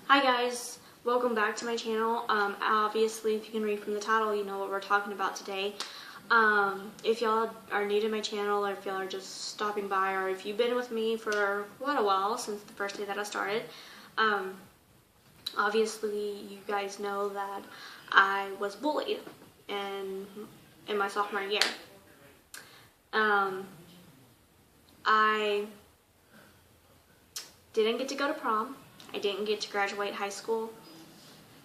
Hi guys, welcome back to my channel. Obviously, if you can read from the title, you know what we're talking about today. If y'all are new to my channel, or if y'all are just stopping by, or if you've been with me for quite a while, since the first day that I started, obviously you guys know that I was bullied in my sophomore year. I didn't get to go to prom. I didn't get to graduate high school.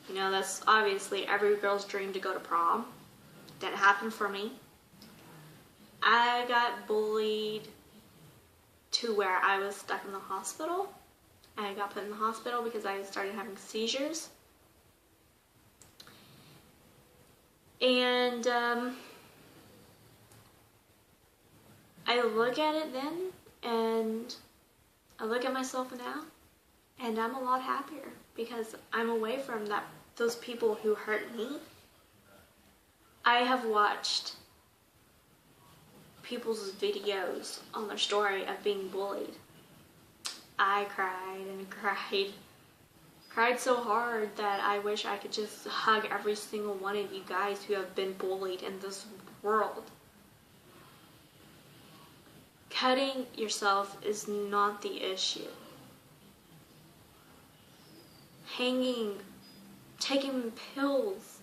You know, that's obviously every girl's dream to go to prom. Didn't happen for me. I got bullied to where I was stuck in the hospital. I got put in the hospital because I started having seizures. And I look at it then, and I look at myself now, and I'm a lot happier because I'm away from those people who hurt me. I have watched people's videos on their story of being bullied. I cried and cried so hard that I wish I could just hug every single one of you guys who have been bullied in this world. Cutting yourself is not the issue. Hanging, taking pills,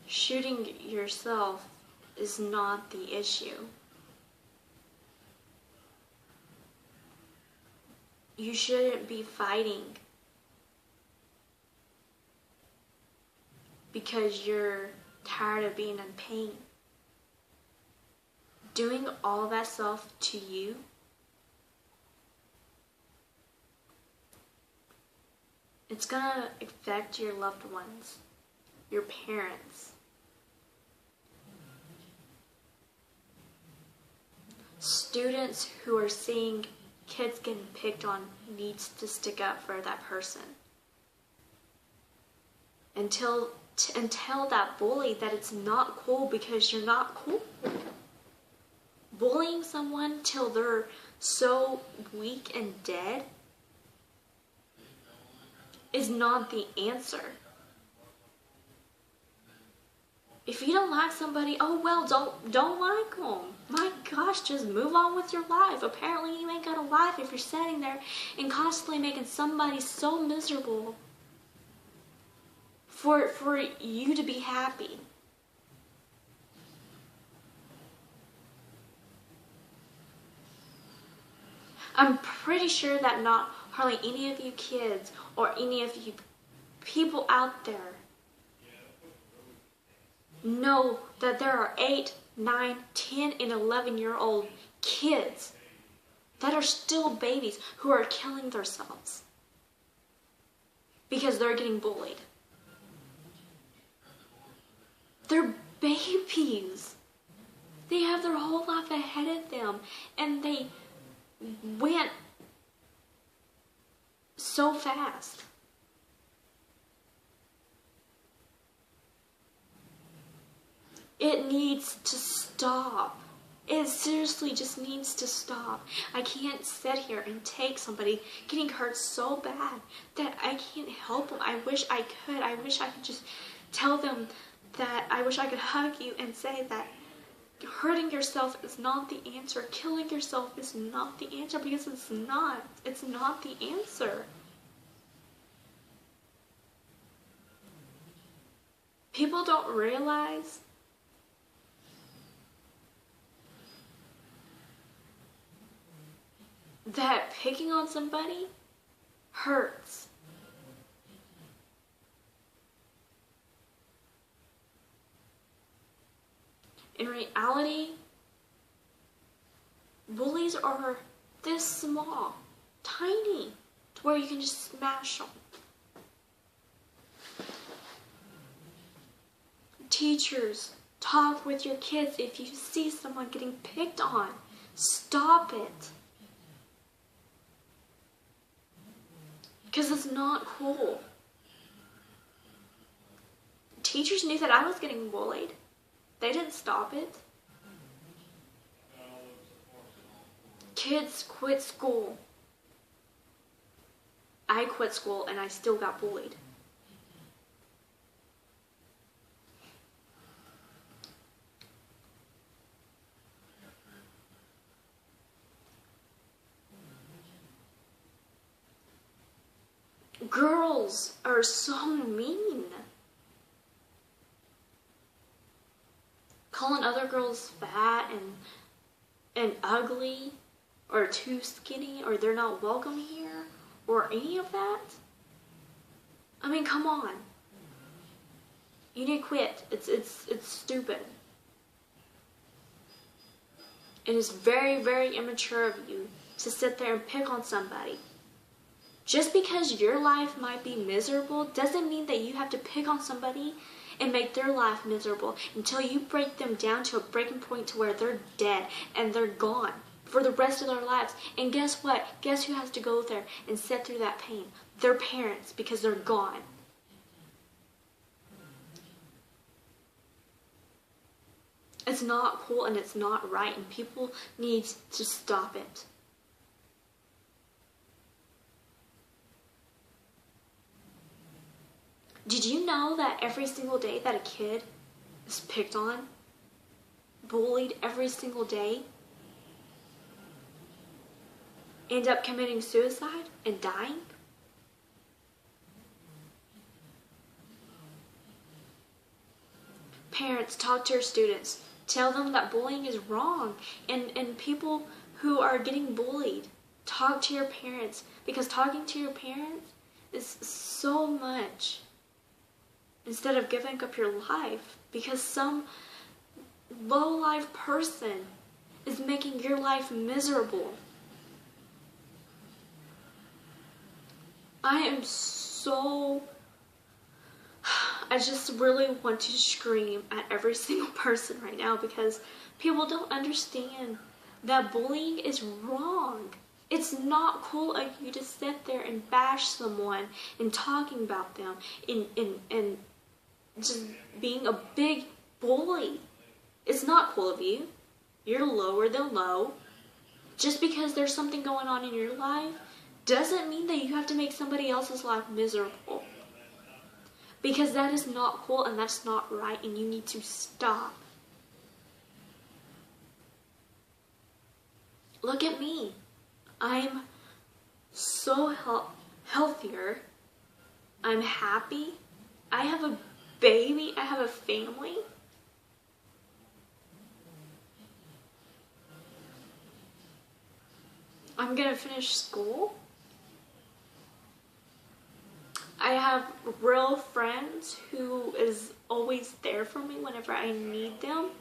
shooting yourself is not the issue. You shouldn't be fighting because you're tired of being in pain. Doing all that stuff to you it's gonna affect your loved ones, your parents. Students who are seeing kids getting picked on needs to stick up for that person. And tell that bully that it's not cool because you're not cool. Bullying someone till they're so weak and dead is not the answer. If you don't like somebody, oh well, don't like them. My gosh, just move on with your life. Apparently you ain't got a life if you're sitting there and constantly making somebody so miserable for you to be happy. I'm pretty sure that not hardly any of you kids or any of you people out there know that there are 8, 9, 10, and 11-year-old kids that are still babies who are killing themselves because they're getting bullied. They're babies. They have their whole life ahead of them, and they went so fast. It needs to stop. It seriously just needs to stop. I can't sit here and take somebody getting hurt so bad that I can't help them. I wish I could. I wish I could just tell them that I wish I could hug you and say that hurting yourself is not the answer. Killing yourself is not the answer, because it's not. It's not the answer. People don't realize that picking on somebody hurts. In reality, bullies are this small, tiny, to where you can just smash them. Teachers, talk with your kids if you see someone getting picked on. Stop it. Because it's not cool. Teachers knew that I was getting bullied. They didn't stop it. Kids quit school I quit school and I still got bullied. Girls are so mean. Calling other girls fat and ugly, or too skinny, or they're not welcome here, or any of that. I mean, come on. You need to quit. It's stupid. It is very, very immature of you to sit there and pick on somebody. Just because your life might be miserable doesn't mean that you have to pick on somebody and make their life miserable until you break them down to a breaking point to where they're dead and they're gone for the rest of their lives. And guess what? Guess who has to go there and sit through that pain? Their parents, because they're gone. It's not cool and it's not right, and people need to stop it. Did you know that every single day that a kid is picked on, bullied every single day, end up committing suicide and dying? Parents, talk to your students. Tell them that bullying is wrong. And people who are getting bullied, talk to your parents. Because talking to your parents is so much. Instead of giving up your life, because some low-life person is making your life miserable. I just really want to scream at every single person right now, because people don't understand that bullying is wrong. It's not cool of you to sit there and bash someone and talking about them and just being a big bully. It's not cool of you. You're lower than low. Just because there's something going on in your life doesn't mean that you have to make somebody else's life miserable. Because that is not cool and that's not right, and you need to stop. Look at me. I'm so healthier. I'm happy. I have a baby. I have a family. I'm gonna finish school. I have real friends who is always there for me whenever I need them.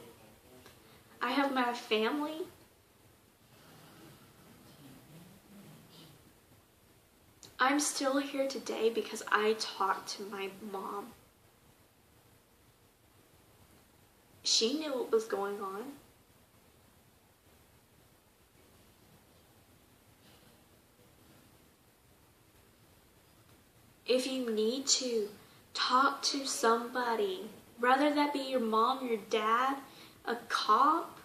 I have my family. I'm still here today because I talked to my mom. She knew what was going on. If you need to talk to somebody, whether that be your mom, your dad, a cop,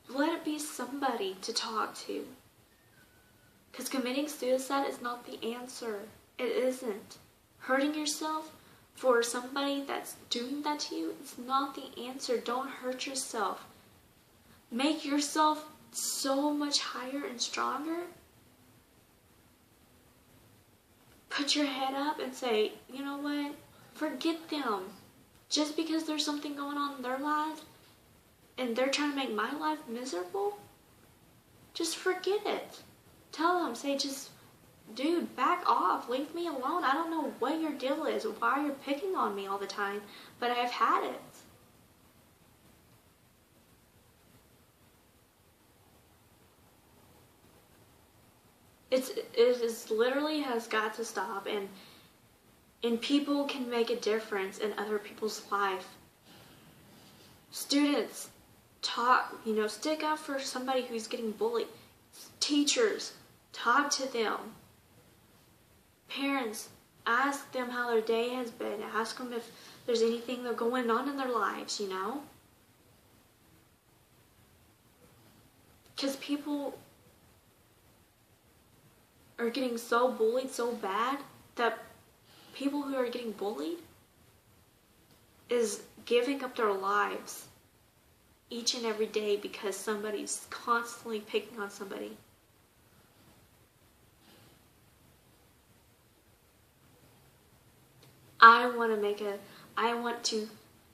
let it be somebody to talk to. Because committing suicide is not the answer. It isn't. Hurting yourself for somebody that's doing that to you is not the answer. Don't hurt yourself. Make yourself so much higher and stronger. Put your head up and say, you know what? Forget them. Just because there's something going on in their lives and they're trying to make my life miserable, just forget it. Tell them, say, just, dude, back off. Leave me alone. I don't know what your deal is, why you're picking on me all the time, but I've had it. It is literally has got to stop, and people can make a difference in other people's life. Students, talk, stick up for somebody who's getting bullied. Teachers, talk to them. Parents, ask them how their day has been. Ask them if there's anything that's going on in their lives, Because people are getting so bullied so bad that people who are getting bullied is giving up their lives each and every day because somebody's constantly picking on somebody. I want to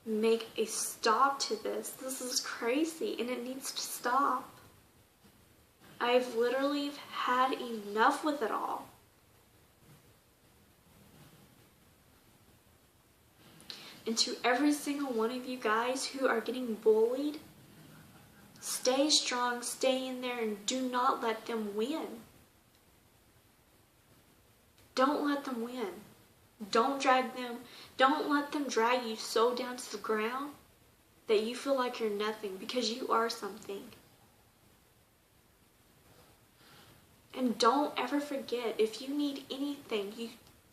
make a stop to this. This is crazy and it needs to stop. I've literally had enough with it all. And to every single one of you guys who are getting bullied, stay strong, stay in there, and do not let them win. Don't let them win. Don't let them drag you so down to the ground that you feel like you're nothing, because you are something. And don't ever forget, if you need anything,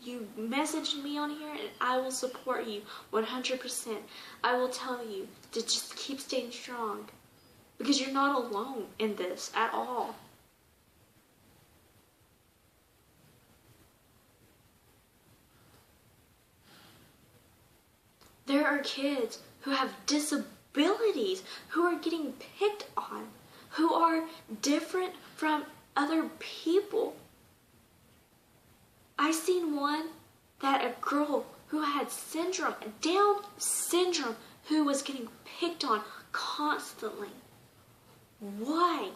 you message me on here and I will support you 100%. I will tell you to just keep staying strong, because you're not alone in this at all. There are kids who have disabilities, who are getting picked on, who are different from other people. I seen one that a girl who had Down syndrome, who was getting picked on constantly. Why?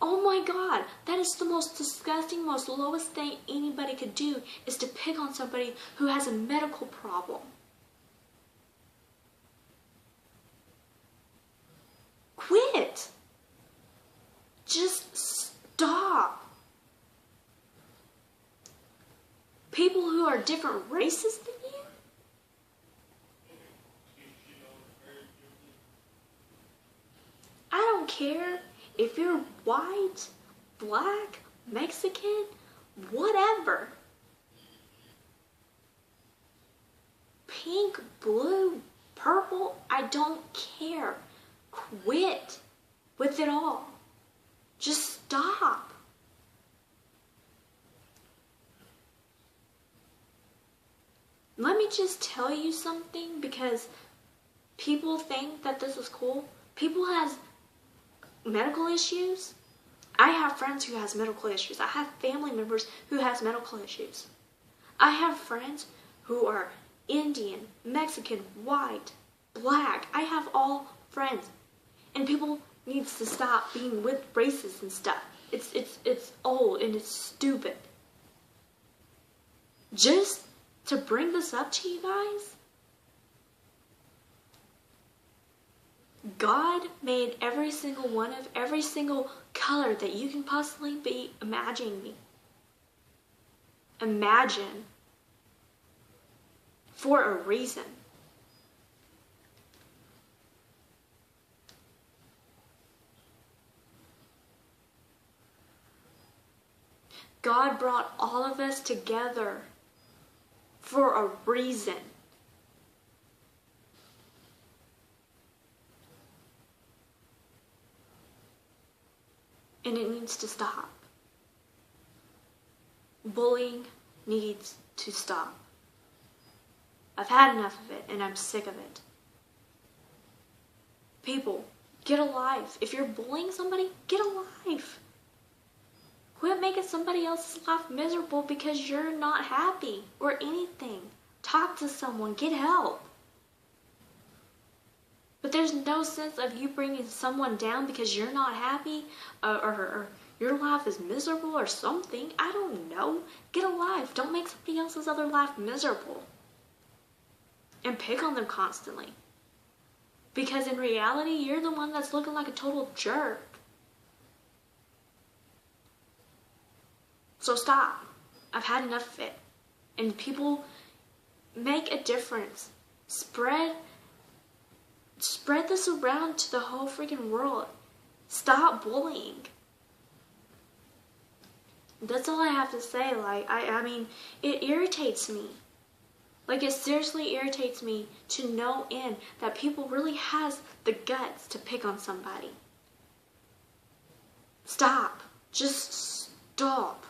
Oh my God, that is the most disgusting, most lowest thing anybody could do, is to pick on somebody who has a medical problem. Quit. Just stop. People who are different races than you? I don't care if you're white, black, Mexican, whatever. Pink, blue, purple, I don't care. Quit with it all. Just stop. Let me just tell you something, because people think that this is cool. People has medical issues. I have friends who has medical issues. I have family members who has medical issues. I have friends who are Indian, Mexican, white, black. I have all friends. And people needs to stop being with races and stuff. It's old and it's stupid. Just to bring this up to you guys, God made every single one of every single color that you can possibly be imagining. Imagine, for a reason. God brought all of us together for a reason. And it needs to stop. Bullying needs to stop. I've had enough of it, and I'm sick of it. People, get a life. If you're bullying somebody, get a life. Quit making somebody else's life miserable because you're not happy or anything. Talk to someone. Get help. But there's no sense of you bringing someone down because you're not happy or your life is miserable or something. I don't know. Get a life. Don't make somebody else's other life miserable. And pick on them constantly. Because in reality, you're the one that's looking like a total jerk. So stop. I've had enough of it. And people, make a difference. Spread this around to the whole freaking world. Stop bullying. That's all I have to say. Like, I mean, it irritates me. Like, it seriously irritates me to no end that people really has the guts to pick on somebody. Stop. Just stop.